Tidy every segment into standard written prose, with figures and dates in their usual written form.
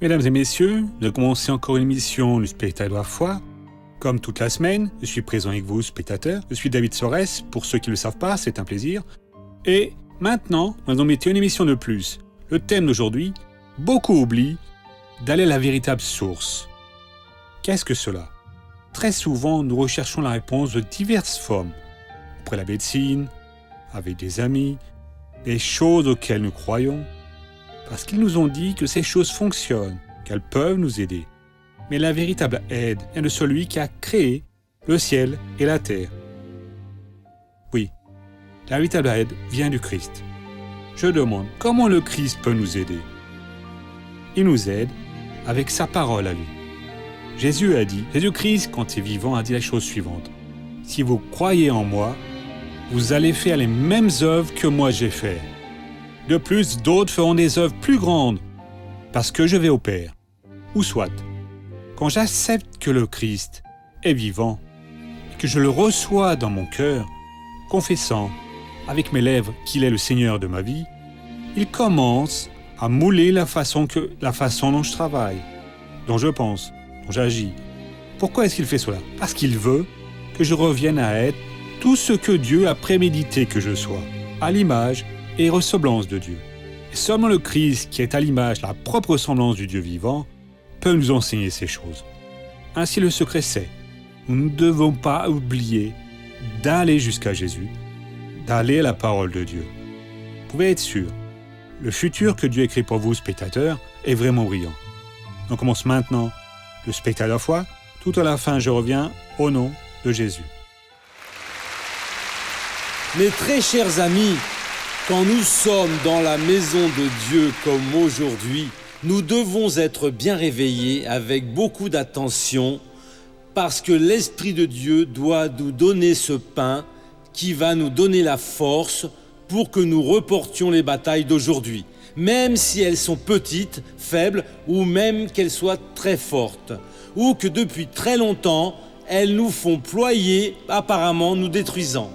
Mesdames et messieurs, nous avons commencé encore une émission du spectacle de la foi. Comme toute la semaine, je suis présent avec vous, spectateurs. Je suis David Sorès, pour ceux qui ne le savent pas, c'est un plaisir. Et maintenant, nous allons mettre une émission de plus. Le thème d'aujourd'hui, beaucoup oublient d'aller à la véritable source. Qu'est-ce que cela? Très souvent, nous recherchons la réponse de diverses formes. Auprès de la médecine, avec des amis, des choses auxquelles nous croyons, parce qu'ils nous ont dit que ces choses fonctionnent, qu'elles peuvent nous aider. Mais la véritable aide vient de celui qui a créé le ciel et la terre. Oui, la véritable aide vient du Christ. Je demande comment le Christ peut nous aider. Il nous aide avec sa parole à lui. Jésus-Christ, quand il est vivant, a dit la chose suivante. Si vous croyez en moi, vous allez faire les mêmes œuvres que moi j'ai fait. De plus, d'autres feront des œuvres plus grandes, parce que je vais au Père. Ou soit, quand j'accepte que le Christ est vivant, et que je le reçois dans mon cœur, confessant avec mes lèvres qu'il est le Seigneur de ma vie, il commence à mouler la façon dont je travaille, dont je pense, dont j'agis. Pourquoi est-ce qu'il fait cela? Parce qu'il veut que je revienne à être tout ce que Dieu a prémédité que je sois, à l'image et ressemblance de Dieu. Et seulement le Christ, qui est à l'image, la propre ressemblance du Dieu vivant, peut nous enseigner ces choses. Ainsi le secret c'est, nous ne devons pas oublier d'aller jusqu'à Jésus, d'aller à la parole de Dieu. Vous pouvez être sûr, le futur que Dieu écrit pour vous, spectateurs, est vraiment brillant. On commence maintenant le spectacle à la foi. Tout à la fin, je reviens au nom de Jésus. Mes très chers amis, quand nous sommes dans la maison de Dieu comme aujourd'hui, nous devons être bien réveillés avec beaucoup d'attention parce que l'Esprit de Dieu doit nous donner ce pain qui va nous donner la force pour que nous reportions les batailles d'aujourd'hui, même si elles sont petites, faibles ou même qu'elles soient très fortes, ou que depuis très longtemps, elles nous font ployer, apparemment nous détruisant.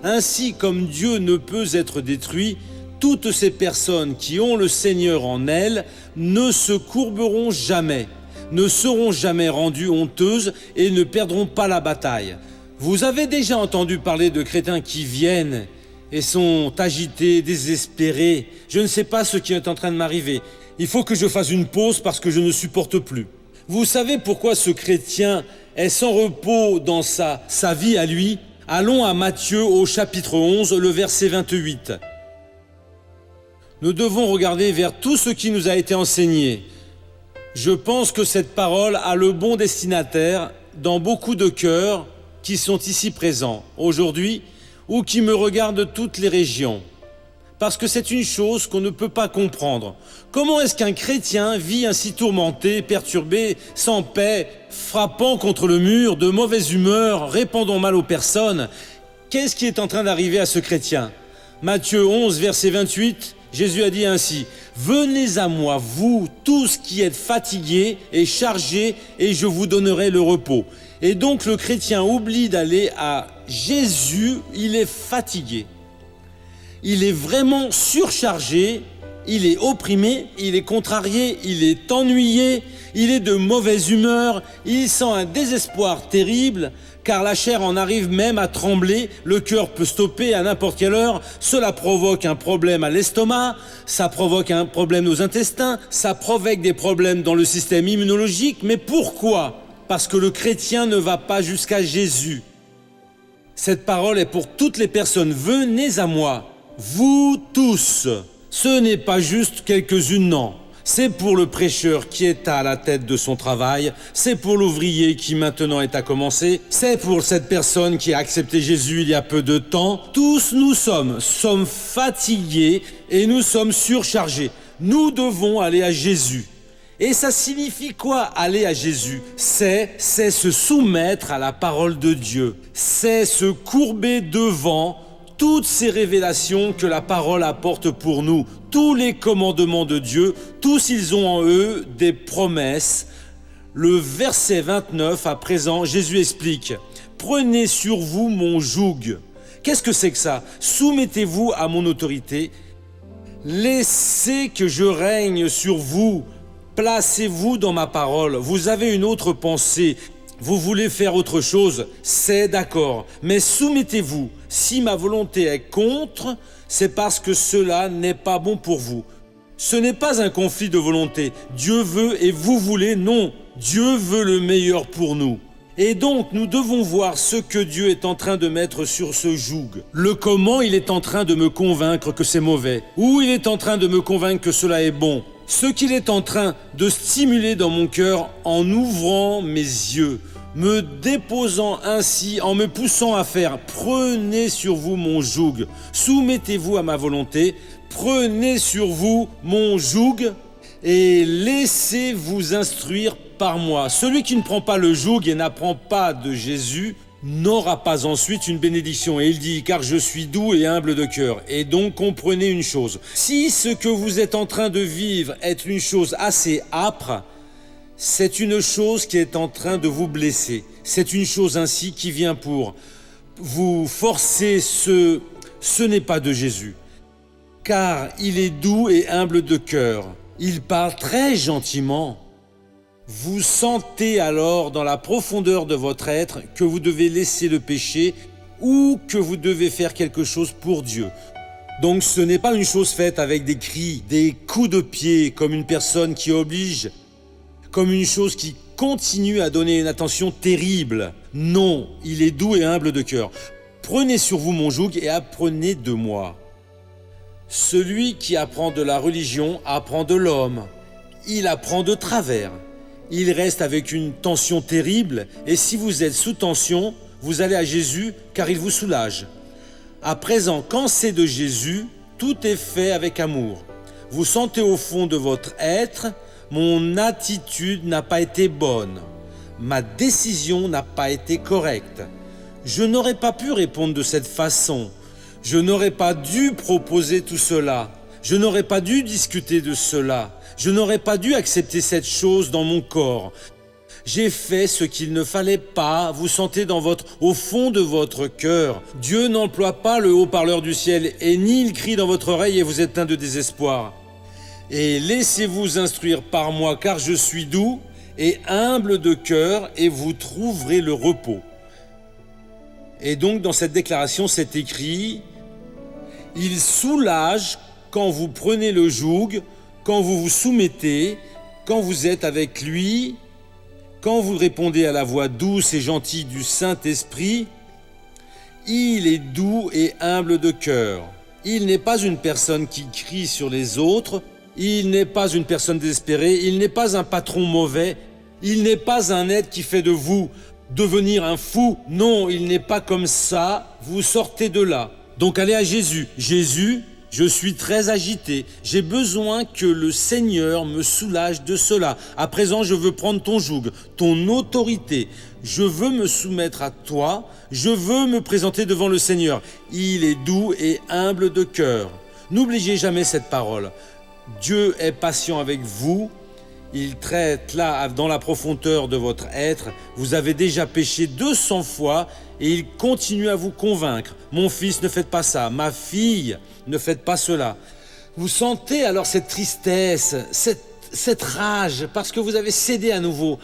Ainsi, comme Dieu ne peut être détruit, toutes ces personnes qui ont le Seigneur en elles ne se courberont jamais, ne seront jamais rendues honteuses et ne perdront pas la bataille. Vous avez déjà entendu parler de chrétiens qui viennent et sont agités, désespérés. Je ne sais pas ce qui est en train de m'arriver. Il faut que je fasse une pause parce que je ne supporte plus. Vous savez pourquoi ce chrétien est sans repos dans sa vie à lui? Allons à Matthieu au chapitre 11, le verset 28. Nous devons regarder vers tout ce qui nous a été enseigné. Je pense que cette parole a le bon destinataire dans beaucoup de cœurs qui sont ici présents aujourd'hui ou qui me regardent de toutes les régions. Parce que c'est une chose qu'on ne peut pas comprendre. Comment est-ce qu'un chrétien vit ainsi tourmenté, perturbé, sans paix, frappant contre le mur, de mauvaise humeur, répandant mal aux personnes? Qu'est-ce qui est en train d'arriver à ce chrétien? Matthieu 11, verset 28, Jésus a dit ainsi: « Venez à moi, vous, tous qui êtes fatigués et chargés, et je vous donnerai le repos. » Et donc le chrétien oublie d'aller à Jésus, il est fatigué. Il est vraiment surchargé, il est opprimé, il est contrarié, il est ennuyé, il est de mauvaise humeur, il sent un désespoir terrible, car la chair en arrive même à trembler, le cœur peut stopper à n'importe quelle heure, cela provoque un problème à l'estomac, ça provoque un problème aux intestins, ça provoque des problèmes dans le système immunologique, mais pourquoi? Parce que le chrétien ne va pas jusqu'à Jésus. Cette parole est pour toutes les personnes, venez à moi. Vous tous, ce n'est pas juste quelques-unes, non. C'est pour le prêcheur qui est à la tête de son travail, c'est pour l'ouvrier qui maintenant est à commencer, c'est pour cette personne qui a accepté Jésus il y a peu de temps. Tous nous sommes fatigués et nous sommes surchargés. Nous devons aller à Jésus. Et ça signifie quoi, aller à Jésus? C'est se soumettre à la parole de Dieu, c'est se courber devant toutes ces révélations que la parole apporte pour nous, tous les commandements de Dieu, tous ils ont en eux des promesses. Le verset 29, à présent, Jésus explique: « Prenez sur vous mon joug. » Qu'est-ce que c'est que ça? Soumettez-vous à mon autorité. Laissez que je règne sur vous. Placez-vous dans ma parole. Vous avez une autre pensée. Vous voulez faire autre chose, c'est d'accord. Mais soumettez-vous. Si ma volonté est contre, c'est parce que cela n'est pas bon pour vous. Ce n'est pas un conflit de volonté. Dieu veut et vous voulez, non. Dieu veut le meilleur pour nous. Et donc, nous devons voir ce que Dieu est en train de mettre sur ce joug. Le comment il est en train de me convaincre que c'est mauvais. Ou il est en train de me convaincre que cela est bon. Ce qu'il est en train de stimuler dans mon cœur en ouvrant mes yeux, me déposant ainsi, en me poussant à faire. Prenez sur vous mon joug. Soumettez-vous à ma volonté. Prenez sur vous mon joug et laissez-vous instruire par moi. Celui qui ne prend pas le joug et n'apprend pas de Jésus n'aura pas ensuite une bénédiction. Et il dit, car je suis doux et humble de cœur. Et donc comprenez une chose, si ce que vous êtes en train de vivre est une chose assez âpre, c'est une chose qui est en train de vous blesser. C'est une chose ainsi qui vient pour vous forcer, ce n'est pas de Jésus. Car il est doux et humble de cœur. Il parle très gentiment. Vous sentez alors dans la profondeur de votre être que vous devez laisser le péché ou que vous devez faire quelque chose pour Dieu. Donc ce n'est pas une chose faite avec des cris, des coups de pied comme une personne qui oblige, comme une chose qui continue à donner une attention terrible. Non, il est doux et humble de cœur. Prenez sur vous mon joug et apprenez de moi. Celui qui apprend de la religion apprend de l'homme. Il apprend de travers. Il reste avec une tension terrible et si vous êtes sous tension, vous allez à Jésus car il vous soulage. À présent, quand c'est de Jésus, tout est fait avec amour. Vous sentez au fond de votre être, mon attitude n'a pas été bonne. Ma décision n'a pas été correcte. Je n'aurais pas pu répondre de cette façon. Je n'aurais pas dû proposer tout cela. Je n'aurais pas dû discuter de cela. Je n'aurais pas dû accepter cette chose dans mon corps. J'ai fait ce qu'il ne fallait pas. Vous sentez au fond de votre cœur. Dieu n'emploie pas le haut-parleur du ciel et ni il crie dans votre oreille et vous éteint de désespoir. Et laissez-vous instruire par moi car je suis doux et humble de cœur et vous trouverez le repos. Et donc dans cette déclaration c'est écrit, il soulage quand vous prenez le joug, quand vous vous soumettez, quand vous êtes avec lui, quand vous répondez à la voix douce et gentille du Saint-Esprit, il est doux et humble de cœur. Il n'est pas une personne qui crie sur les autres, il n'est pas une personne désespérée, il n'est pas un patron mauvais, il n'est pas un être qui fait de vous devenir un fou. Non, il n'est pas comme ça, vous sortez de là. Donc allez à Jésus. Jésus, je suis très agité. J'ai besoin que le Seigneur me soulage de cela. À présent, je veux prendre ton joug, ton autorité. Je veux me soumettre à toi. Je veux me présenter devant le Seigneur. Il est doux et humble de cœur. N'oubliez jamais cette parole. Dieu est patient avec vous. Il traite là, dans la profondeur de votre être. Vous avez déjà péché 200 fois et il continue à vous convaincre. Mon fils, ne faites pas ça. Ma fille, ne faites pas cela. Vous sentez alors cette tristesse, cette rage, parce que vous avez cédé à nouveau.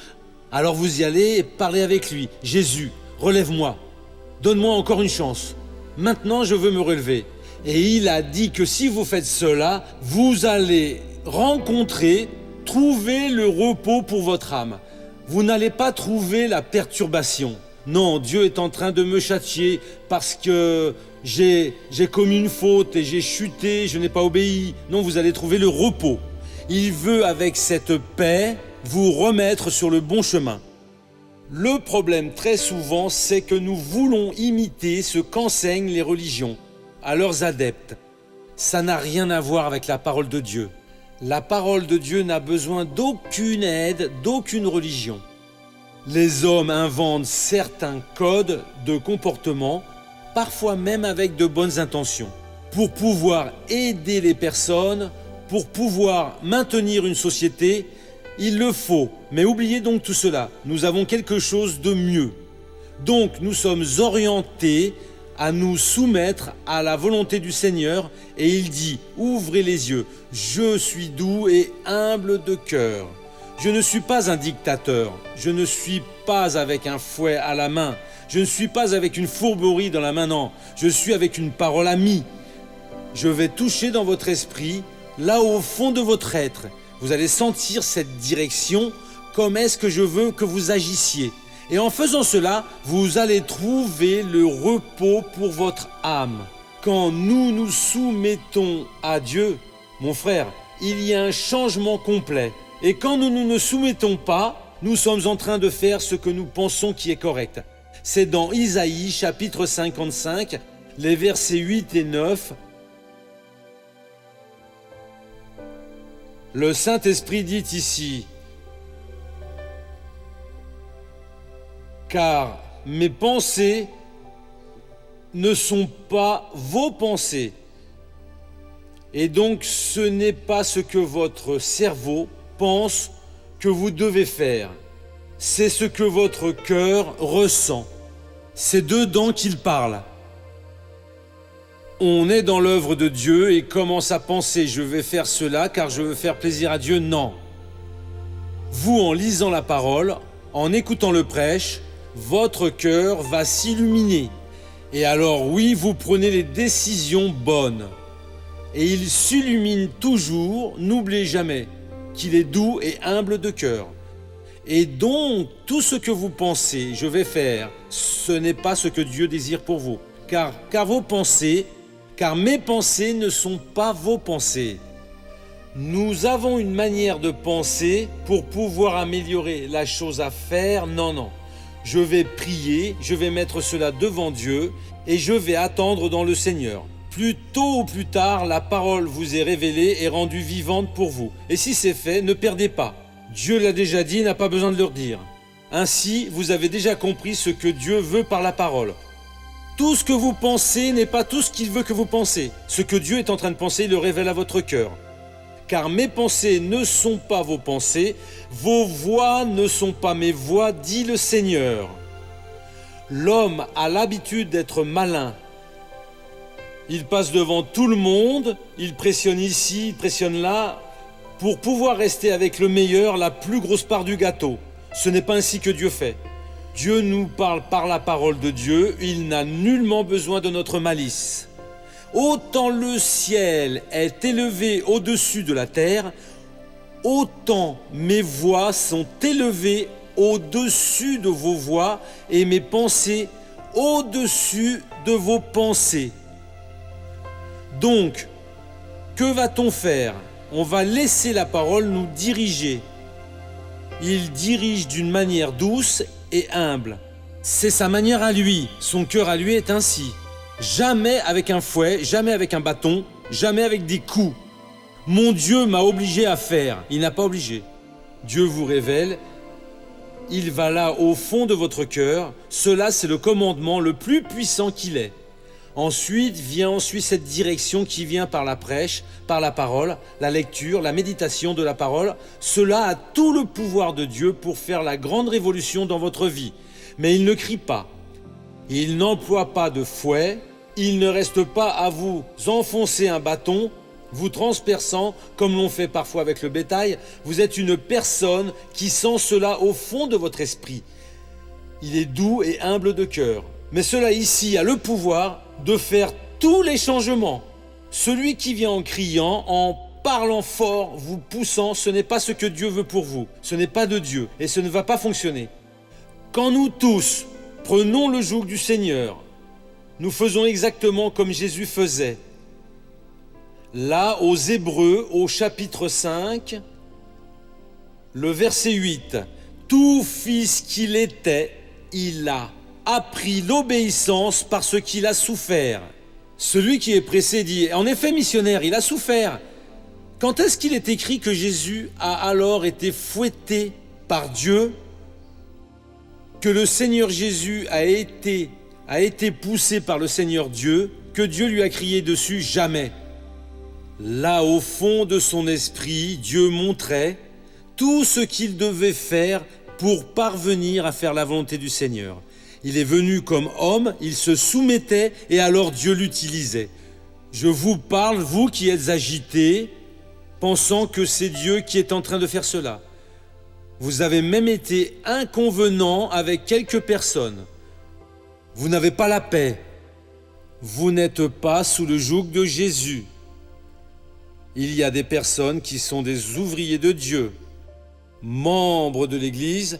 Alors vous y allez et parlez avec lui. Jésus, relève-moi. Donne-moi encore une chance. Maintenant, je veux me relever. Et il a dit que si vous faites cela, vous allez trouver le repos pour votre âme. Vous n'allez pas trouver la perturbation. Non, Dieu est en train de me châtier parce que j'ai commis une faute et j'ai chuté, je n'ai pas obéi. Non, vous allez trouver le repos. Il veut, avec cette paix, vous remettre sur le bon chemin. Le problème, très souvent, c'est que nous voulons imiter ce qu'enseignent les religions à leurs adeptes. Ça n'a rien à voir avec la parole de Dieu. La parole de Dieu n'a besoin d'aucune aide, d'aucune religion. Les hommes inventent certains codes de comportement, parfois même avec de bonnes intentions, pour pouvoir aider les personnes, pour pouvoir maintenir une société. Il le faut, mais oubliez donc tout cela. Nous avons quelque chose de mieux. Donc nous sommes orientés à nous soumettre à la volonté du Seigneur et il dit « Ouvrez les yeux, je suis doux et humble de cœur. Je ne suis pas un dictateur, je ne suis pas avec un fouet à la main, je ne suis pas avec une fourberie dans la main, non, je suis avec une parole amie. Je vais toucher dans votre esprit, là au fond de votre être. Vous allez sentir cette direction, comme est-ce que je veux que vous agissiez. Et en faisant cela, vous allez trouver le repos pour votre âme. Quand nous nous soumettons à Dieu, mon frère, il y a un changement complet. Et quand nous ne nous soumettons pas, nous sommes en train de faire ce que nous pensons qui est correct. C'est dans Isaïe chapitre 55, les versets 8 et 9. Le Saint-Esprit dit ici « Car mes pensées ne sont pas vos pensées. Et donc ce n'est pas ce que votre cerveau pense que vous devez faire. C'est ce que votre cœur ressent. C'est dedans qu'il parle. On est dans l'œuvre de Dieu et commence à penser « je vais faire cela car je veux faire plaisir à Dieu ». Non. Vous, en lisant la parole, en écoutant le prêche, votre cœur va s'illuminer. Et alors oui, vous prenez les décisions bonnes. Et il s'illumine toujours, n'oubliez jamais qu'il est doux et humble de cœur. Et donc, tout ce que vous pensez, je vais faire, ce n'est pas ce que Dieu désire pour vous. Car mes pensées ne sont pas vos pensées. Nous avons une manière de penser pour pouvoir améliorer la chose à faire. Non. Je vais prier, je vais mettre cela devant Dieu et je vais attendre dans le Seigneur. Plus tôt ou plus tard, la parole vous est révélée et rendue vivante pour vous. Et si c'est fait, ne perdez pas. Dieu l'a déjà dit, n'a pas besoin de le redire. Ainsi, vous avez déjà compris ce que Dieu veut par la parole. Tout ce que vous pensez n'est pas tout ce qu'il veut que vous pensez. Ce que Dieu est en train de penser, il le révèle à votre cœur. Car mes pensées ne sont pas vos pensées, vos voix ne sont pas mes voix, dit le Seigneur. L'homme a l'habitude d'être malin. Il passe devant tout le monde, il pressionne ici, il pressionne là, pour pouvoir rester avec le meilleur, la plus grosse part du gâteau. Ce n'est pas ainsi que Dieu fait. Dieu nous parle par la parole de Dieu, il n'a nullement besoin de notre malice. Autant le ciel est élevé au-dessus de la terre, autant mes voix sont élevées au-dessus de vos voix et mes pensées au-dessus de vos pensées. Donc, que va-t-on faire? On va laisser la parole nous diriger. Il dirige d'une manière douce et humble. C'est sa manière à lui, son cœur à lui est ainsi. Jamais avec un fouet, jamais avec un bâton, jamais avec des coups. Mon Dieu m'a obligé à faire. Il n'a pas obligé. Dieu vous révèle, il va là au fond de votre cœur. Cela, c'est le commandement le plus puissant qu'il est. Ensuite vient cette direction qui vient par la prêche, par la parole, la lecture, la méditation de la parole. Cela a tout le pouvoir de Dieu pour faire la grande révolution dans votre vie. Mais il ne crie pas. Il n'emploie pas de fouet. Il ne reste pas à vous enfoncer un bâton, vous transperçant, comme l'on fait parfois avec le bétail. Vous êtes une personne qui sent cela au fond de votre esprit. Il est doux et humble de cœur. Mais cela ici a le pouvoir de faire tous les changements. Celui qui vient en criant, en parlant fort, vous poussant, ce n'est pas ce que Dieu veut pour vous. Ce n'est pas de Dieu et ce ne va pas fonctionner. Quand nous tous prenons le joug du Seigneur, nous faisons exactement comme Jésus faisait. Là, aux Hébreux, au chapitre 5, le verset 8, « Tout fils qu'il était, il a appris l'obéissance parce qu'il a souffert. » Celui qui est pressé dit, en effet missionnaire, il a souffert. Quand est-ce qu'il est écrit que Jésus a alors été fouetté par Dieu, que le Seigneur Jésus a été poussé par le Seigneur Dieu, que Dieu lui a crié dessus? Jamais. Là, au fond de son esprit, Dieu montrait tout ce qu'il devait faire pour parvenir à faire la volonté du Seigneur. Il est venu comme homme, il se soumettait et alors Dieu l'utilisait. Je vous parle, vous qui êtes agités, pensant que c'est Dieu qui est en train de faire cela. Vous avez même été inconvenant avec quelques personnes. Vous n'avez pas la paix. Vous n'êtes pas sous le joug de Jésus. Il y a des personnes qui sont des ouvriers de Dieu, membres de l'Église,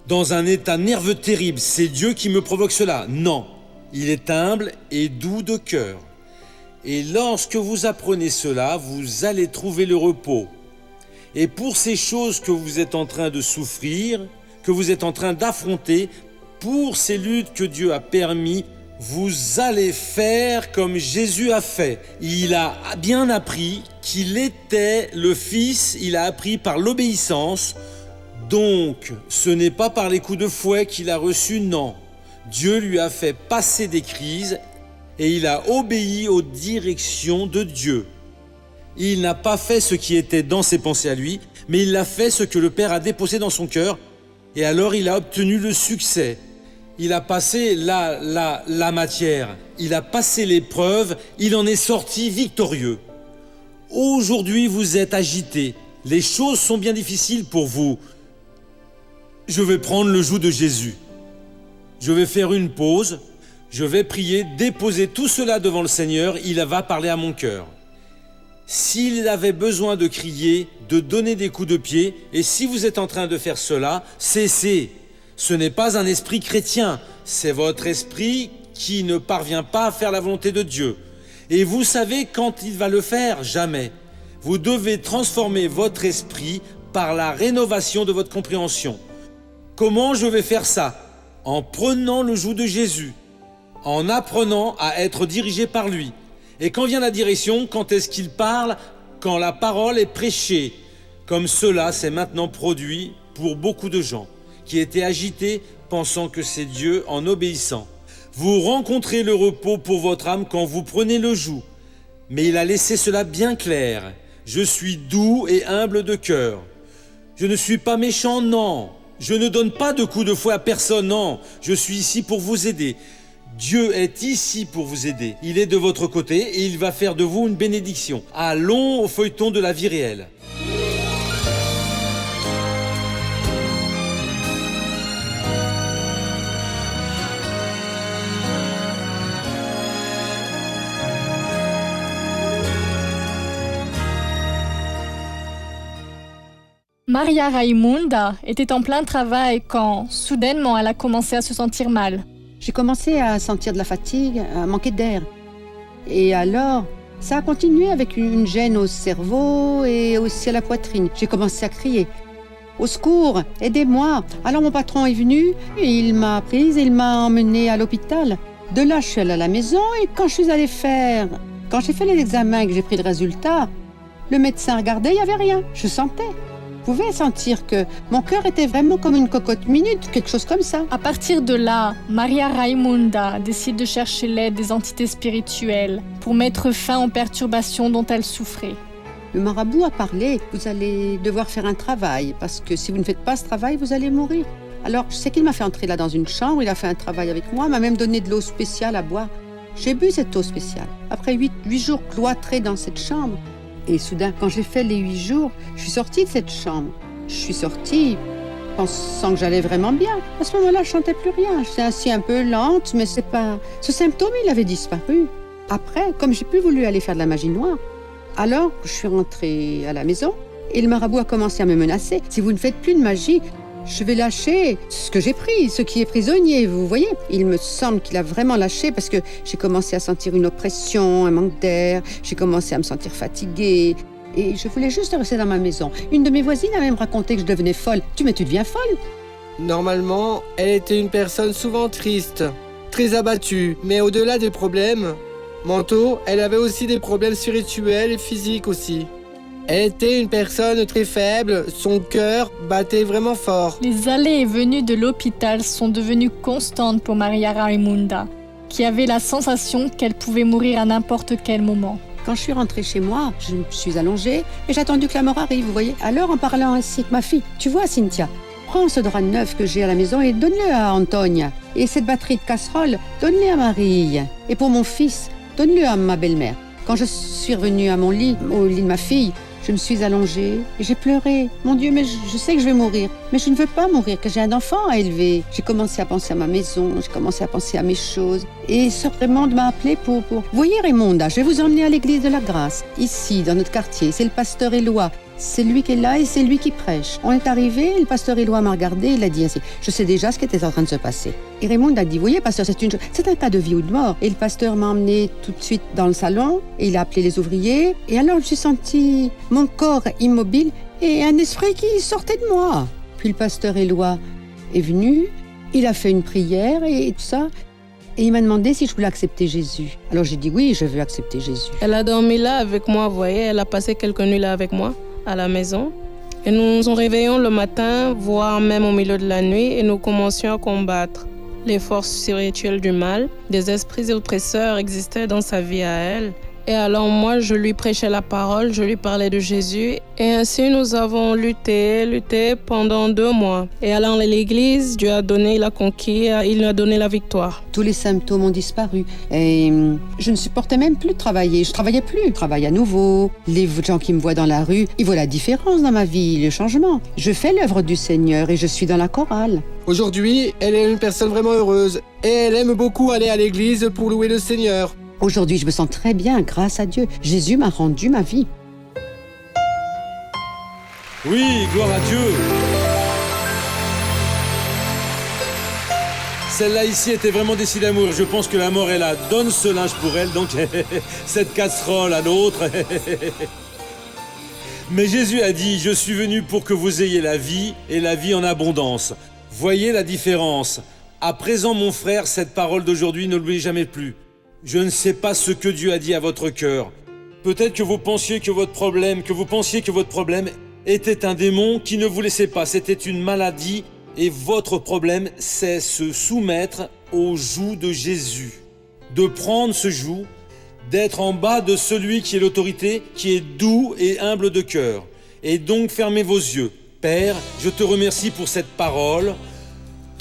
dans un état nerveux terrible. C'est Dieu qui me provoque cela. Non, il est humble et doux de cœur. Et lorsque vous apprenez cela, vous allez trouver le repos. Et pour ces choses que vous êtes en train de souffrir, que vous êtes en train d'affronter, pour ces luttes que Dieu a permis, vous allez faire comme Jésus a fait. Il a bien appris qu'il était le Fils, il a appris par l'obéissance. Donc, ce n'est pas par les coups de fouet qu'il a reçu, non. Dieu lui a fait passer des crises et il a obéi aux directions de Dieu. Il n'a pas fait ce qui était dans ses pensées à lui, mais il a fait ce que le Père a déposé dans son cœur, et alors il a obtenu le succès. Il a passé la matière, il a passé l'épreuve, il en est sorti victorieux. Aujourd'hui, vous êtes agités, les choses sont bien difficiles pour vous. Je vais prendre le joug de Jésus. Je vais faire une pause, je vais prier, déposer tout cela devant le Seigneur, il va parler à mon cœur. S'il avait besoin de crier, de donner des coups de pied, et si vous êtes en train de faire cela, cessez. Ce n'est pas un esprit chrétien, c'est votre esprit qui ne parvient pas à faire la volonté de Dieu. Et vous savez quand il va le faire? Jamais. Vous devez transformer votre esprit par la rénovation de votre compréhension. Comment je vais faire ça? En prenant le joug de Jésus, en apprenant à être dirigé par lui. Et quand vient la direction, quand est-ce qu'il parle? Quand la parole est prêchée. Comme cela s'est maintenant produit pour beaucoup de gens qui étaient agités pensant que c'est Dieu en obéissant. Vous rencontrez le repos pour votre âme quand vous prenez le joug. Mais il a laissé cela bien clair. Je suis doux et humble de cœur. Je ne suis pas méchant, non. Je ne donne pas de coups de fouet à personne, non. Je suis ici pour vous aider. Dieu est ici pour vous aider. Il est de votre côté et il va faire de vous une bénédiction. Allons au feuilleton de la vie réelle. Maria Raimunda était en plein travail quand, soudainement, elle a commencé à se sentir mal. J'ai commencé à sentir de la fatigue, à manquer d'air. Et alors, ça a continué avec une gêne au cerveau et aussi à la poitrine. J'ai commencé à crier. Au secours, aidez-moi. Alors mon patron est venu, et il m'a prise et il m'a emmenée à l'hôpital. De là, je suis allée à la maison et quand j'ai fait les examens et que j'ai pris le résultat, le médecin regardait, il n'y avait rien. Je sentais. Je pouvais sentir que mon cœur était vraiment comme une cocotte minute, quelque chose comme ça. À partir de là, Maria Raimunda décide de chercher l'aide des entités spirituelles pour mettre fin aux perturbations dont elle souffrait. Le marabout a parlé, vous allez devoir faire un travail, parce que si vous ne faites pas ce travail, vous allez mourir. Alors, je sais qu'il m'a fait entrer là dans une chambre, il a fait un travail avec moi, m'a même donné de l'eau spéciale à boire. J'ai bu cette eau spéciale. Après 8 jours cloîtrés dans cette chambre, et soudain, quand j'ai fait les 8 jours, je suis sortie de cette chambre. Je suis sortie pensant que j'allais vraiment bien. À ce moment-là, je ne sentais plus rien. J'étais assise un peu lente, mais c'est pas... Ce symptôme, il avait disparu. Après, comme j'ai plus voulu aller faire de la magie noire, alors je suis rentrée à la maison et le marabout a commencé à me menacer. Si vous ne faites plus de magie, je vais lâcher ce que j'ai pris, ce qui est prisonnier, vous voyez. Il me semble qu'il a vraiment lâché parce que j'ai commencé à sentir une oppression, un manque d'air, j'ai commencé à me sentir fatiguée. Et je voulais juste rester dans ma maison. Une de mes voisines a même raconté que je devenais folle. Tu deviens folle? Normalement, elle était une personne souvent triste, très abattue, mais au-delà des problèmes mentaux, elle avait aussi des problèmes spirituels et physiques aussi. Elle était une personne très faible, son cœur battait vraiment fort. Les allées et venues de l'hôpital sont devenues constantes pour Maria Raimunda, qui avait la sensation qu'elle pouvait mourir à n'importe quel moment. Quand je suis rentrée chez moi, je me suis allongée et j'ai attendu que la mort arrive, vous voyez. Alors, en parlant ainsi avec ma fille, tu vois, Cynthia, prends ce drap neuf que j'ai à la maison et donne-le à Antoine. Et cette batterie de casserole, donne-le à Marie. Et pour mon fils, donne-le à ma belle-mère. Quand je suis revenue à mon lit, au lit de ma fille, je me suis allongée et j'ai pleuré. Mon Dieu, mais je sais que je vais mourir. Mais je ne veux pas mourir, que j'ai un enfant à élever. J'ai commencé à penser à ma maison, j'ai commencé à penser à mes choses. Et Sœur Raymonde m'a appelée pour... Vous voyez Raymonde, je vais vous emmener à l'église de la Grâce, ici, dans notre quartier. C'est le pasteur Éloi. C'est lui qui est là et c'est lui qui prêche. On est arrivé, le pasteur Éloi m'a regardé, il a dit ainsi, je sais déjà ce qui était en train de se passer. Et Raymonde a dit, vous voyez pasteur, c'est un cas de vie ou de mort. Et le pasteur m'a emmené tout de suite dans le salon et il a appelé les ouvriers. Et alors je me suis senti mon corps immobile et un esprit qui sortait de moi. Puis le pasteur Éloi est venu, il a fait une prière et tout ça. Et il m'a demandé si je voulais accepter Jésus. Alors j'ai dit oui, je veux accepter Jésus. Elle a dormi là avec moi, vous voyez, elle a passé quelques nuits là avec moi, à la maison. Et nous nous réveillons le matin, voire même au milieu de la nuit, et nous commencions à combattre. Les forces spirituelles du mal, des esprits oppresseurs existaient dans sa vie à elle. Et alors moi, je lui prêchais la parole, je lui parlais de Jésus. Et ainsi, nous avons lutté pendant 2 mois. Et allant à l'église, Dieu a donné, il a conquis, il a donné la victoire. Tous les symptômes ont disparu. Et je ne supportais même plus de travailler. Je travaillais plus. Je travaille à nouveau. Les gens qui me voient dans la rue, ils voient la différence dans ma vie, le changement. Je fais l'œuvre du Seigneur et je suis dans la chorale. Aujourd'hui, elle est une personne vraiment heureuse. Et elle aime beaucoup aller à l'église pour louer le Seigneur. Aujourd'hui, je me sens très bien, grâce à Dieu. Jésus m'a rendu ma vie. Oui, gloire à Dieu. Celle-là ici était vraiment décidée à mourir. Je pense que la mort est là. Donne ce linge pour elle, donc cette casserole à l'autre. Mais Jésus a dit, je suis venu pour que vous ayez la vie et la vie en abondance. Voyez la différence. À présent, mon frère, cette parole d'aujourd'hui, ne l'oubliez jamais plus. Je ne sais pas ce que Dieu a dit à votre cœur. Peut-être que vous pensiez que votre problème était un démon qui ne vous laissait pas. C'était une maladie et votre problème, c'est se soumettre au joug de Jésus. De prendre ce joug, d'être en bas de celui qui est l'autorité, qui est doux et humble de cœur. Et donc fermez vos yeux. Père, je te remercie pour cette parole.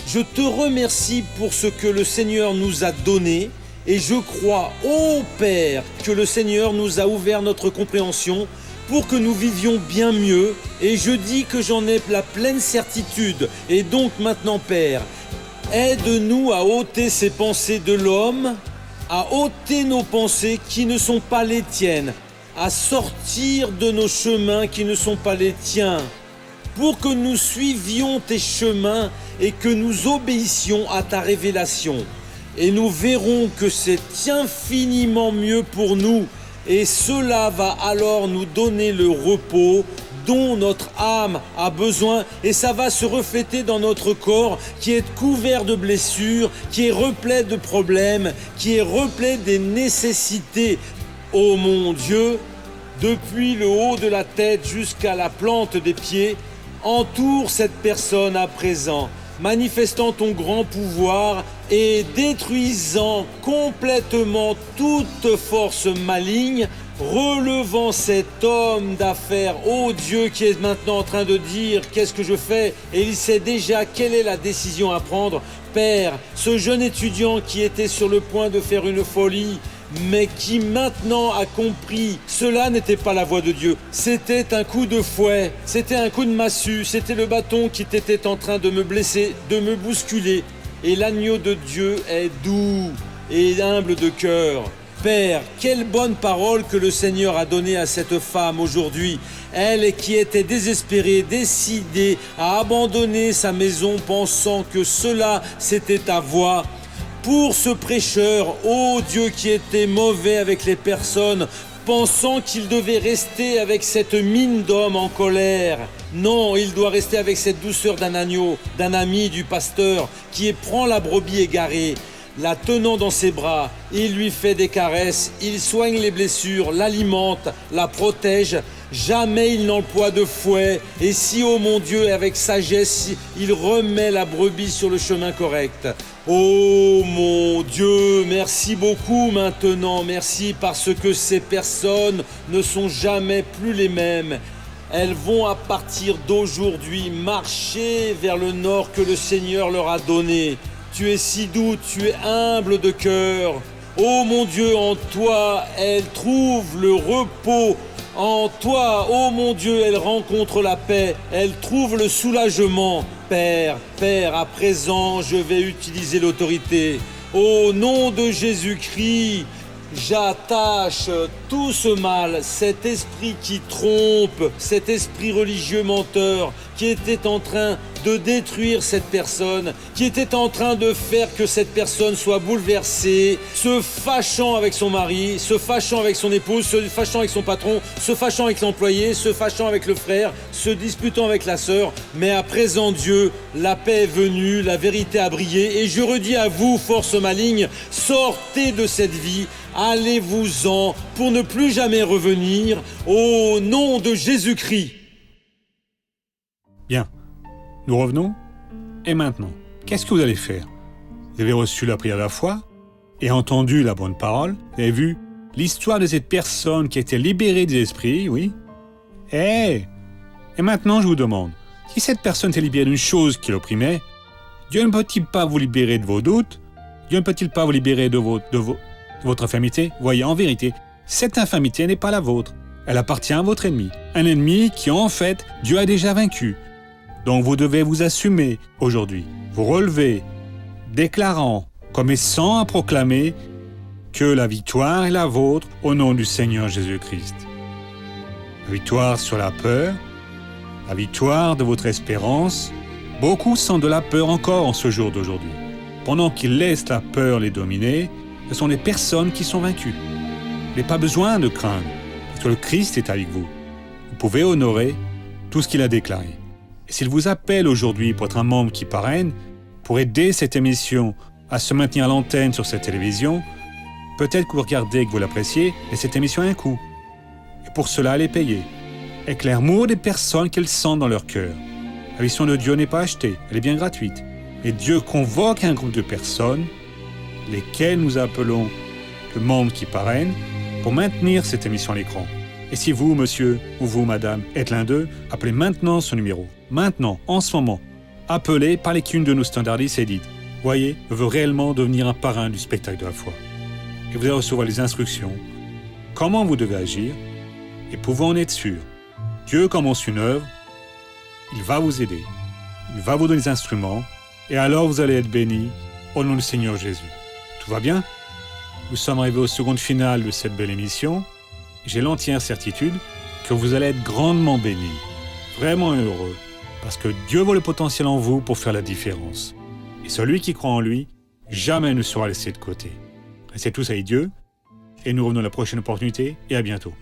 Je te remercie pour ce que le Seigneur nous a donné. Et je crois, ô Père, que le Seigneur nous a ouvert notre compréhension pour que nous vivions bien mieux. Et je dis que j'en ai la pleine certitude. Et donc maintenant, Père, aide-nous à ôter ces pensées de l'homme, à ôter nos pensées qui ne sont pas les tiennes, à sortir de nos chemins qui ne sont pas les tiens, pour que nous suivions tes chemins et que nous obéissions à ta révélation. Et nous verrons que c'est infiniment mieux pour nous. Et cela va alors nous donner le repos dont notre âme a besoin. Et ça va se refléter dans notre corps qui est couvert de blessures, qui est replet de problèmes, qui est replet des nécessités. Oh mon Dieu, depuis le haut de la tête jusqu'à la plante des pieds, entoure cette personne à présent, manifestant ton grand pouvoir et détruisant complètement toute force maligne, relevant cet homme d'affaires, ô Dieu, qui est maintenant en train de dire « Qu'est-ce que je fais ?» Et il sait déjà quelle est la décision à prendre. Père, ce jeune étudiant qui était sur le point de faire une folie, mais qui maintenant a compris, cela n'était pas la voix de Dieu. C'était un coup de fouet, c'était un coup de massue, c'était le bâton qui était en train de me blesser, de me bousculer. Et l'agneau de Dieu est doux et humble de cœur. Père, quelle bonne parole que le Seigneur a donnée à cette femme aujourd'hui. Elle qui était désespérée, décidée à abandonner sa maison, pensant que cela c'était ta voix. Pour ce prêcheur, ô Dieu, qui était mauvais avec les personnes, pensant qu'il devait rester avec cette mine d'homme en colère. Non, il doit rester avec cette douceur d'un agneau, d'un ami, du pasteur, qui prend la brebis égarée, la tenant dans ses bras, il lui fait des caresses, il soigne les blessures, l'alimente, la protège. Jamais il n'emploie de fouet. Et si, ô mon Dieu, avec sagesse, il remet la brebis sur le chemin correct. Oh mon Dieu, merci beaucoup maintenant. Merci parce que ces personnes ne sont jamais plus les mêmes. elles vont à partir d'aujourd'hui marcher vers le nord que le Seigneur leur a donné. Tu es si doux, tu es humble de cœur. Oh mon Dieu, en toi, elles trouvent le repos. En toi, oh mon Dieu, elles rencontrent la paix. Elles trouvent le soulagement. Père, à présent, je vais utiliser l'autorité. Au nom de Jésus-Christ, j'attache tout ce mal, cet esprit qui trompe, cet esprit religieux menteur qui était en train de détruire cette personne, qui était en train de faire que cette personne soit bouleversée, se fâchant avec son mari, se fâchant avec son épouse, se fâchant avec son patron, se fâchant avec l'employé, se fâchant avec le frère, se disputant avec la sœur. Mais à présent, Dieu, la paix est venue, la vérité a brillé, et je redis à vous, force maligne, sortez de cette vie, allez-vous-en pour ne plus jamais revenir, au nom de Jésus-Christ. Bien, nous revenons. Et maintenant, qu'est-ce que vous allez faire? Vous avez reçu la prière de la foi et entendu la bonne parole. Vous avez vu l'histoire de cette personne qui a été libérée des esprits, oui. Et maintenant, je vous demande, si cette personne s'est libérée d'une chose qui l'opprimait, Dieu ne peut-il pas vous libérer de vos doutes? Dieu ne peut-il pas vous libérer de votre infirmité? Voyez, en vérité, cette infirmité n'est pas la vôtre. Elle appartient à votre ennemi. Un ennemi qui, en fait, Dieu a déjà vaincu. Donc vous devez vous assumer aujourd'hui, vous relever, déclarant, commençant à proclamer que la victoire est la vôtre au nom du Seigneur Jésus-Christ. La victoire sur la peur, la victoire de votre espérance. Beaucoup sentent de la peur encore en ce jour d'aujourd'hui. Pendant qu'ils laissent la peur les dominer, ce sont les personnes qui sont vaincues. Vous n'avez pas besoin de craindre, parce que le Christ est avec vous. Vous pouvez honorer tout ce qu'il a déclaré. Et s'il vous appelle aujourd'hui pour être un membre qui parraine, pour aider cette émission à se maintenir à l'antenne sur cette télévision, peut-être que vous regardez et que vous l'appréciez, et cette émission a un coût. Et pour cela, elle est payée. Avec l'amour des personnes qu'elles sentent dans leur cœur. La mission de Dieu n'est pas achetée, elle est bien gratuite. Et Dieu convoque un groupe de personnes, lesquelles nous appelons le membre qui parraine, pour maintenir cette émission à l'écran. Et si vous, monsieur, ou vous, madame, êtes l'un d'eux, appelez maintenant ce numéro. Maintenant, en ce moment, appelez, parlez qu'une de nos standardistes et dites « Voyez, je veux réellement devenir un parrain du spectacle de la foi. » Et vous allez recevoir les instructions, comment vous devez agir, et pouvez en être sûr. Dieu commence une œuvre, il va vous aider, il va vous donner des instruments, et alors vous allez être bénis au nom du Seigneur Jésus. Tout va bien? Nous sommes arrivés aux secondes finales de cette belle émission. J'ai l'entière certitude que vous allez être grandement bénis, vraiment heureux, parce que Dieu voit le potentiel en vous pour faire la différence. Et celui qui croit en lui, jamais ne sera laissé de côté. Restez tous avec Dieu, et nous revenons à la prochaine opportunité, et à bientôt.